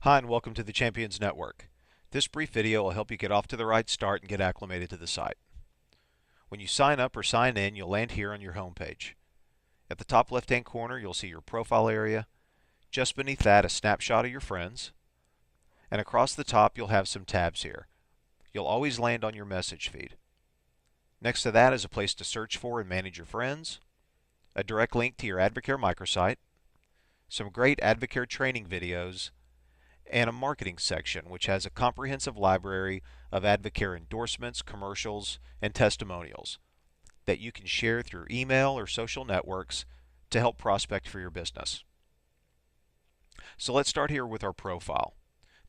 Hi and welcome to the Champions Network. This brief video will help you get off to the right start and get acclimated to the site. When you sign up or sign in, you'll land here on your home page. At the top left-hand corner, you'll see your profile area. Just beneath that, a snapshot of your friends. And across the top, you'll have some tabs here. You'll always land on your message feed. Next to that is a place to search for and manage your friends, a direct link to your Advocare microsite, some great Advocare training videos, and a marketing section which has a comprehensive library of Advocare endorsements, commercials, and testimonials that you can share through email or social networks to help prospect for your business. So let's start here with our profile.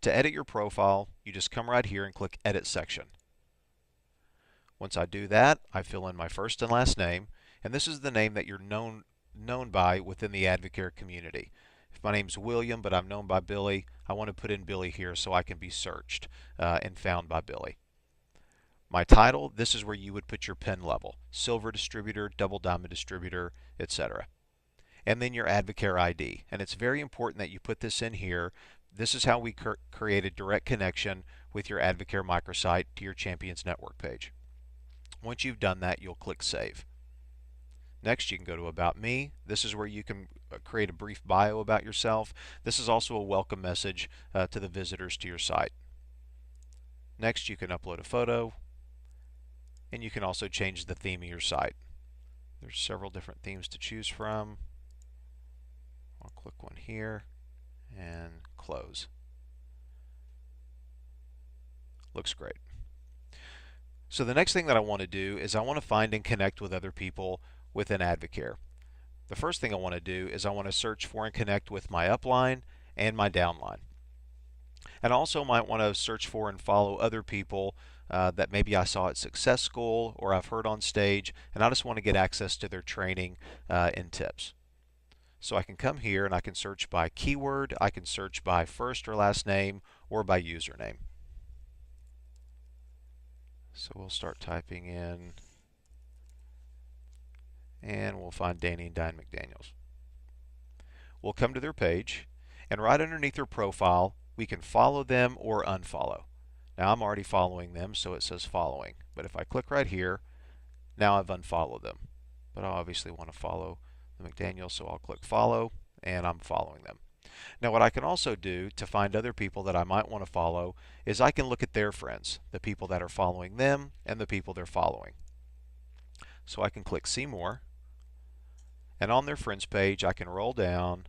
To edit your profile, you just come right here and click Edit Section. Once I do that, I fill in my first and last name, and this is the name that you're known by within the Advocare community. If my name's William, but I'm known by Billy, I want to put in Billy here so I can be searched and found by Billy. My title, this is where you would put your pen level, silver distributor, double diamond distributor, etc. And then your Advocare ID. And it's very important that you put this in here. This is how we create a direct connection with your Advocare microsite to your Champions Network page. Once you've done that, you'll click Save. Next, you can go to About Me. This is where you can create a brief bio about yourself. This is also a welcome message to the visitors to your site. Next, you can upload a photo, and you can also change the theme of your site. There's several different themes to choose from. I'll click one here and close. Looks great. So the next thing that I want to do is I want to find and connect with other people within Advocare. The first thing I want to do is I want to search for and connect with my upline and my downline. And also might want to search for and follow other people that maybe I saw at Success School or I've heard on stage, and I just want to get access to their training and tips. So I can come here and I can search by keyword, I can search by first or last name, or by username. So we'll start typing in, and we'll find Danny and Diane McDaniels. We'll come to their page, and right underneath their profile, we can follow them or unfollow. Now I'm already following them, so it says following. But if I click right here, now I've unfollowed them. But I obviously want to follow the McDaniels, so I'll click follow, and I'm following them. Now what I can also do to find other people that I might want to follow is I can look at their friends, the people that are following them and the people they're following. So I can click See More, and on their friends page I can roll down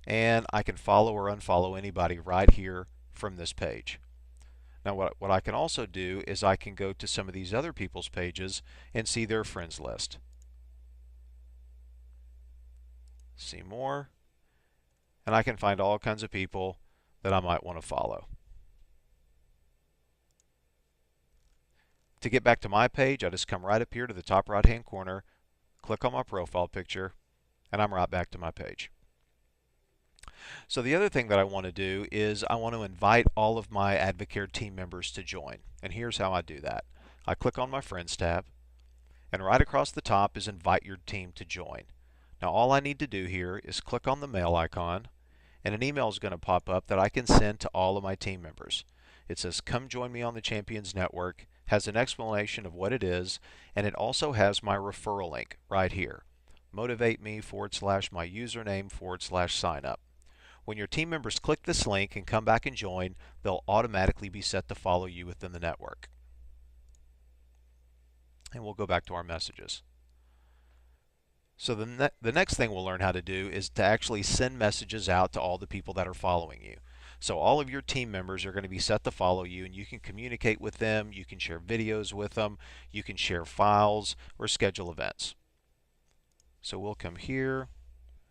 and I can follow or unfollow anybody right here from this page. Now what I can also do is I can go to some of these other people's pages and see their friends list. See More, and I can find all kinds of people that I might want to follow. To get back to my page, I just come right up here to the top right hand corner, click on my profile picture, and I'm right back to my page. So the other thing that I want to do is I want to invite all of my Advocare team members to join. And here's how I do that. I click on my Friends tab, and right across the top is Invite Your Team to Join. Now all I need to do here is click on the mail icon, and an email is going to pop up that I can send to all of my team members. It says, "Come join me on the Champions Network," has an explanation of what it is, and it also has my referral link right here. Motivate me / my username / sign up. When your team members click this link and come back and join, they'll automatically be set to follow you within the network. And we'll go back to our messages. So the next thing we'll learn how to do is to actually send messages out to all the people that are following you. So all of your team members are going to be set to follow you, and you can communicate with them, you can share videos with them, you can share files, or schedule events. So we'll come here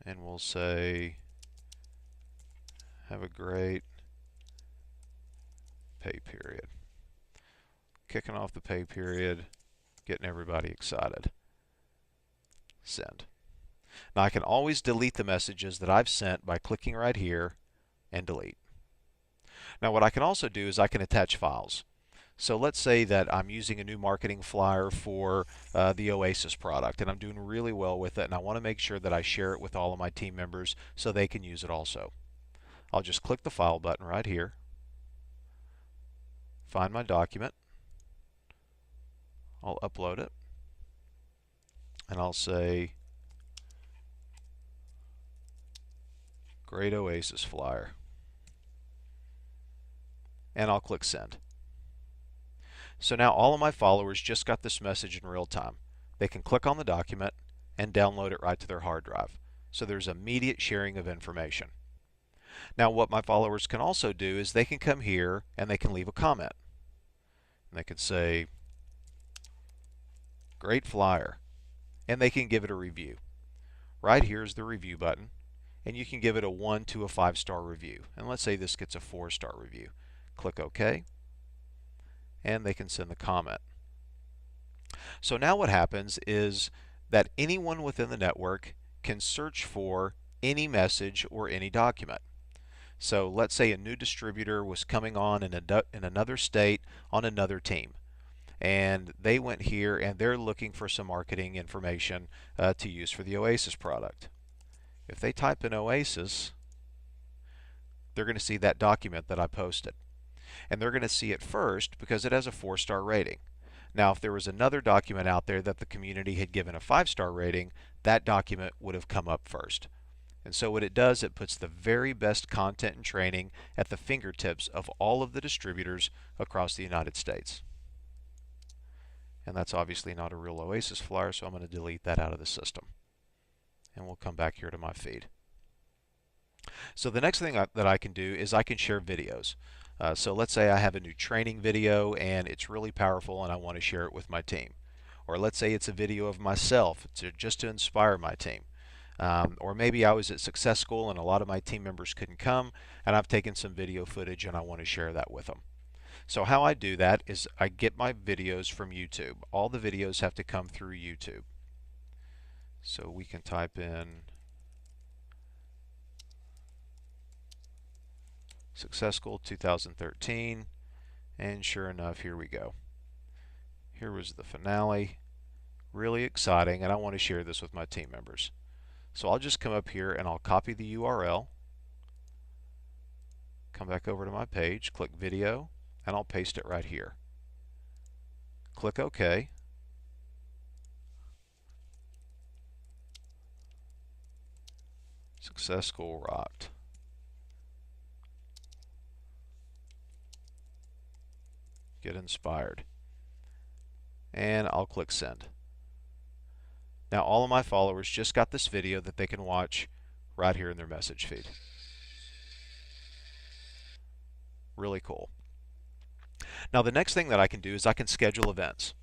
and we'll say, "Have a great pay period." Kicking off the pay period, getting everybody excited. Send. Now I can always delete the messages that I've sent by clicking right here and delete. Now what I can also do is I can attach files. So let's say that I'm using a new marketing flyer for the Oasis product, and I'm doing really well with it, and I want to make sure that I share it with all of my team members so they can use it also. I'll just click the File button right here, find my document, I'll upload it, and I'll say Great Oasis Flyer, and I'll click Send. So now all of my followers just got this message in real time. They can click on the document and download it right to their hard drive. So there's immediate sharing of information. Now what my followers can also do is they can come here and they can leave a comment. And they can say, Great flyer, and they can give it a review. Right here is the review button, and you can give it a 1 to a 5-star review. And let's say this gets a 4-star review. Click OK, and they can send the comment. So now what happens is that anyone within the network can search for any message or any document. So let's say a new distributor was coming on in another state on another team, and they went here and they're looking for some marketing information to use for the Oasis product. If they type in Oasis, they're going to see that document that I posted. And they're going to see it first because it has a 4-star rating. Now, if there was another document out there that the community had given a 5-star rating, that document would have come up first. And so what it does, it puts the very best content and training at the fingertips of all of the distributors across the United States. And that's obviously not a real Oasis flyer, so I'm going to delete that out of the system. And we'll come back here to my feed. So the next thing that I can do is I can share videos. So let's say I have a new training video and it's really powerful and I want to share it with my team. Or let's say it's a video of myself just to inspire my team. Or maybe I was at Success School and a lot of my team members couldn't come and I've taken some video footage and I want to share that with them. So how I do that is I get my videos from YouTube. All the videos have to come through YouTube. So we can type in Success School 2013, and sure enough, here we go. Here was the finale. Really exciting, and I want to share this with my team members. So I'll just come up here and I'll copy the URL, come back over to my page, click video, and I'll paste it right here. Click OK. Success School rocked. Get inspired. And I'll click send. Now all of my followers just got this video that they can watch right here in their message feed. Really cool. Now the next thing that I can do is I can schedule events.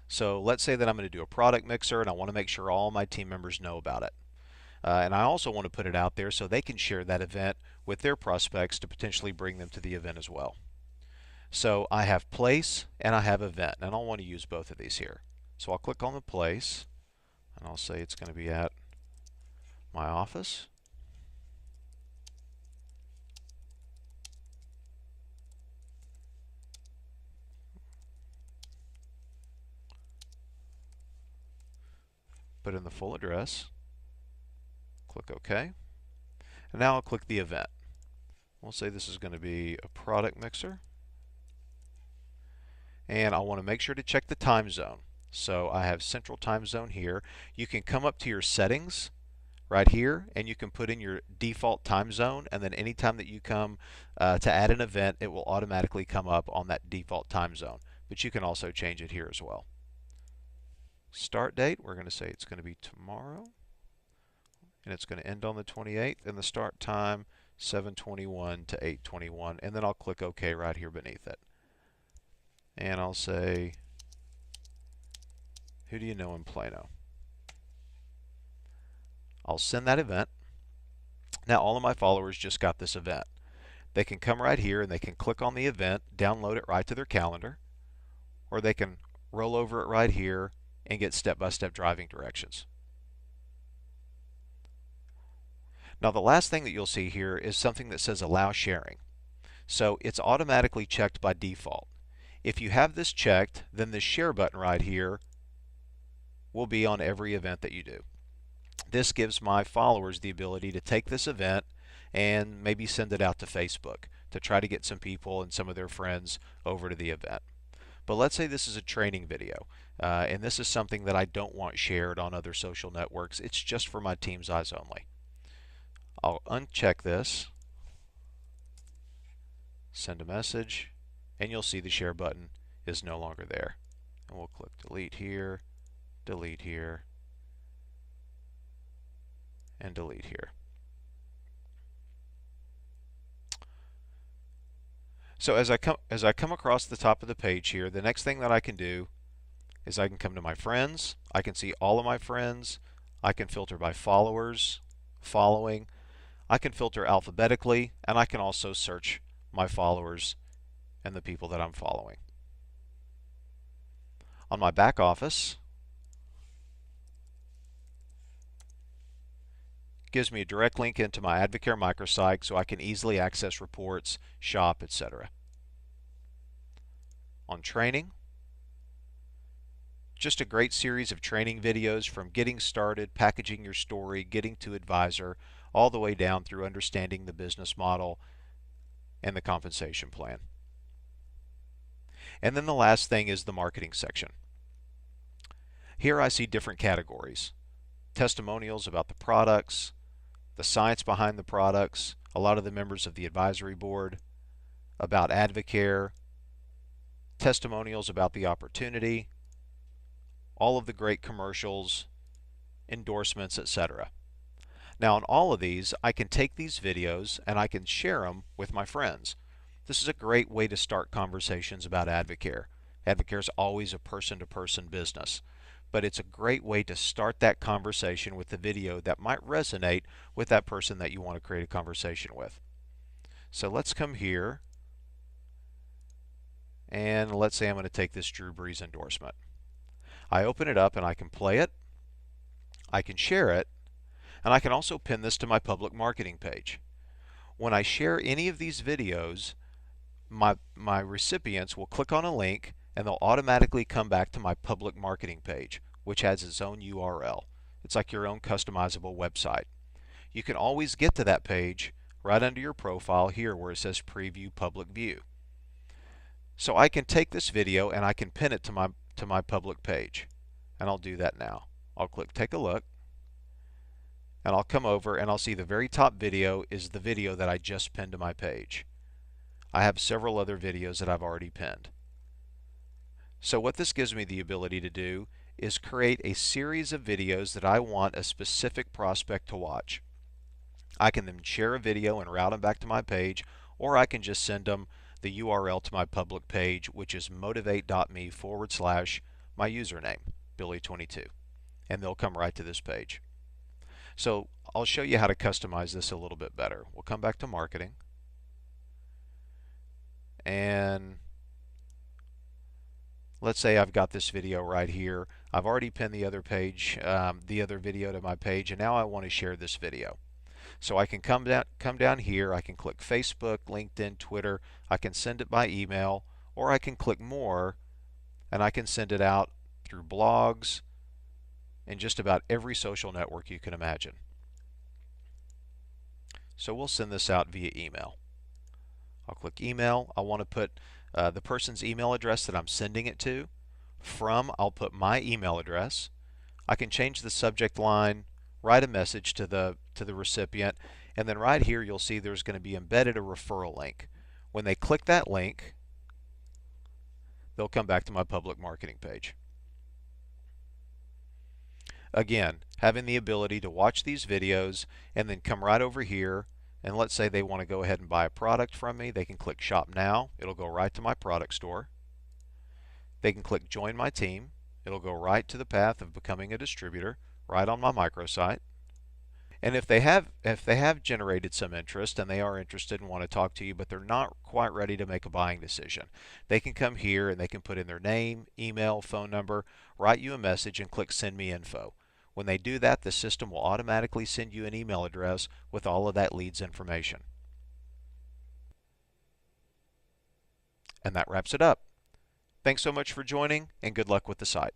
So let's say that I'm going to do a product mixer and I want to make sure all my team members know about it. And I also want to put it out there so they can share that event with their prospects to potentially bring them to the event as well. So I have place and I have event, and I'll want to use both of these here. So I'll click on the place and I'll say it's going to be at my office. Put in the full address. Click OK. And now I'll click the event. We'll say this is going to be a product mixer. And I want to make sure to check the time zone. So I have Central Time Zone here. You can come up to your settings right here and you can put in your default time zone, and then anytime that you come to add an event, it will automatically come up on that default time zone. But you can also change it here as well. Start date, we're going to say it's going to be tomorrow, and it's going to end on the 28th, and the start time 7:21 to 8:21, and then I'll click OK right here beneath it. And I'll say, who do you know in Plano? I'll send that event. Now all of my followers just got this event. They can come right here and they can click on the event, download it right to their calendar, or they can roll over it right here and get step-by-step driving directions. Now the last thing that you'll see here is something that says allow sharing. So it's automatically checked by default. If you have this checked, then the share button right here will be on every event that you do. This gives my followers the ability to take this event and maybe send it out to Facebook to try to get some people and some of their friends over to the event. But let's say this is a training video, and this is something that I don't want shared on other social networks. It's just for my team's eyes only. I'll uncheck this, send a message, and you'll see the share button is no longer there. And we'll click delete here, and delete here. So as I come across the top of the page here, the next thing that I can do is I can come to my friends. I can see all of my friends. I can filter by followers, following. I can filter alphabetically, and I can also search my followers and the people that I'm following. On my back office, it gives me a direct link into my Advocare microsite so I can easily access reports, shop, etc. On training, just a great series of training videos from getting started, packaging your story, getting to advisor, all the way down through understanding the business model and the compensation plan. And then the last thing is the marketing section. Here I see different categories: testimonials about the products, the science behind the products, a lot of the members of the advisory board, about Advocare, testimonials about the opportunity, all of the great commercials, endorsements, etc. Now, on all of these, I can take these videos and I can share them with my friends. This is a great way to start conversations about Advocare. Advocare is always a person-to-person business, but it's a great way to start that conversation with the video that might resonate with that person that you want to create a conversation with. So let's come here, and let's say I'm going to take this Drew Brees endorsement. I open it up and I can play it, I can share it, and I can also pin this to my public marketing page. When I share any of these videos, my recipients will click on a link and they'll automatically come back to my public marketing page, which has its own URL. It's like your own customizable website. You can always get to that page right under your profile here where it says Preview Public View. So I can take this video and I can pin it to my public page, and I'll do that now. I'll click Take a Look, and I'll come over and I'll see the very top video is the video that I just pinned to my page. I have several other videos that I've already pinned. So what this gives me the ability to do is create a series of videos that I want a specific prospect to watch. I can then share a video and route them back to my page, or I can just send them the URL to my public page, which is motivate.me/my username, Billy22, and they'll come right to this page. So I'll show you how to customize this a little bit better. We'll come back to marketing, and let's say I've got this video right here. I've already pinned the other video to my page, and now I want to share this video. So I can come down here, I can click Facebook, LinkedIn, Twitter, I can send it by email, or I can click more and I can send it out through blogs and just about every social network you can imagine. So we'll send this out via email. I'll click email. I want to put the person's email address that I'm sending it to. From, I'll put my email address. I can change the subject line, write a message to the recipient, and then right here you'll see there's going to be embedded a referral link. When they click that link, they'll come back to my public marketing page. Again, having the ability to watch these videos and then come right over here, and let's say they want to go ahead and buy a product from me, they can click Shop Now. It'll go right to my product store. They can click Join My Team. It'll go right to the path of becoming a distributor right on my microsite. And if they have generated some interest and they are interested and want to talk to you, but they're not quite ready to make a buying decision, they can come here and they can put in their name, email, phone number, write you a message, and click Send Me Info. When they do that, the system will automatically send you an email address with all of that lead's information. And that wraps it up. Thanks so much for joining, and good luck with the site.